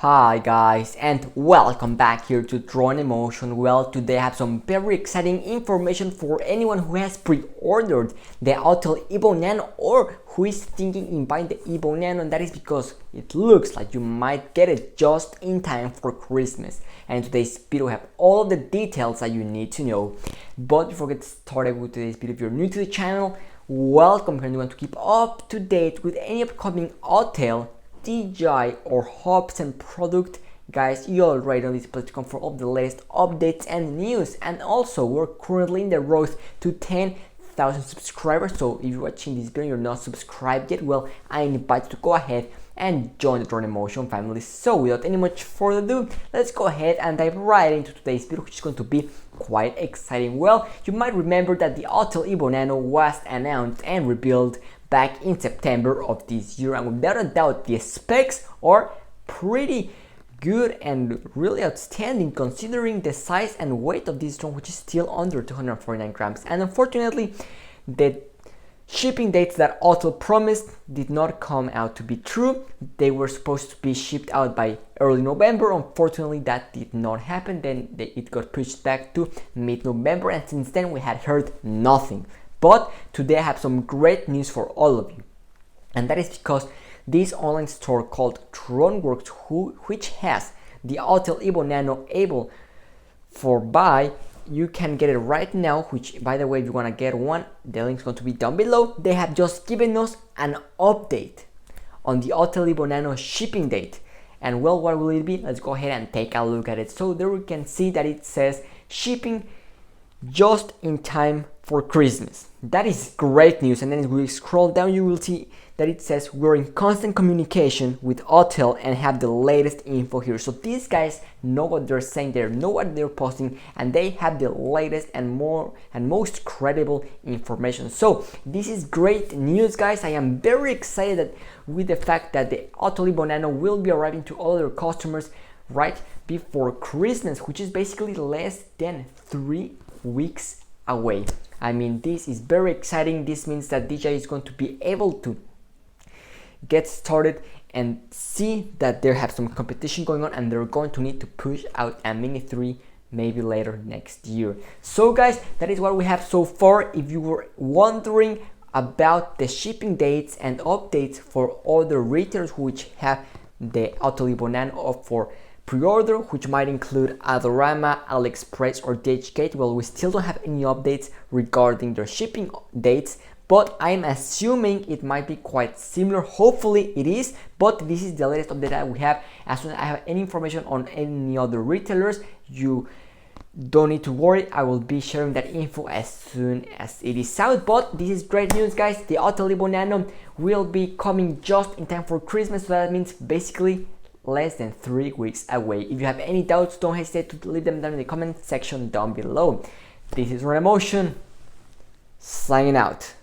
Hi guys, and welcome back here to Drone Emotion. Well, today I have some very exciting information for anyone who has pre-ordered the Autel Evo Nano or who is thinking in buying the Evo Nano, and that is because it looks like you might get it just in time for Christmas. And in today's video we have all of the details that you need to know. But before we get started with today's video, if you're new to the channel, welcome. If you want to keep up to date with any upcoming Autel, DJI or hubs and product, guys, you already know this place to come for all the latest updates and news. And also we're currently in the road to 10,000 subscribers, so if you're watching this video and you're not subscribed yet, well, I invite you to go ahead and join the Drone Emotion family. So without any much further ado, let's go ahead and dive right into today's video, which is going to be quite exciting. Well, you might remember that the Autel Evo Nano was announced and revealed back in September of this year, and without a doubt the specs are pretty good and really outstanding considering the size and weight of this drone, which is still under 249 grams. And unfortunately, the shipping dates that Autel promised did not come out to be true. They were supposed to be shipped out by early November. Unfortunately, that did not happen. Then it got pushed back to mid-November, and since then we had heard nothing. But today I have some great news for all of you, and that is because this online store called DroneWorks, which has the Autel Evo Nano able for buy, you can get it right now, which, by the way, if you want to get one, the link is going to be down below. They have just given us an update on the Autel Evo Nano shipping date. And well, what will it be? Let's go ahead and take a look at it. So there we can see that it says shipping just in time for Christmas. That is great news. And then if we scroll down, you will see that it says we're in constant communication with Autel and have the latest info here. So these guys know what they're saying, they know what they're posting, and they have the latest and most credible information. So this is great news, guys. I am very excited with the fact that the Autel Evo Nano will be arriving to all their customers right before Christmas, which is basically less than 3 weeks away. I mean, this is very exciting. This means that DJI is going to be able to get started and see that they have some competition going on, and they're going to need to push out a Mini 3 maybe later next year. So guys, that is what we have so far. If you were wondering about the shipping dates and updates for other retailers which have the Autel Evo Nano up for pre-order, which might include Adorama, AliExpress or DHgate, well, we still don't have any updates regarding their shipping dates, but I'm assuming it might be quite similar. Hopefully it is, but this is the latest update that we have. As soon as I have any information on any other retailers, you don't need to worry. I will be sharing that info as soon as it is out. But this is great news, guys. The Autel Evo Nano will be coming just in time for Christmas, so that means basically less than 3 weeks away. If you have any doubts, don't hesitate to leave them down in the comment section down below. This is Drone Emotion, signing out.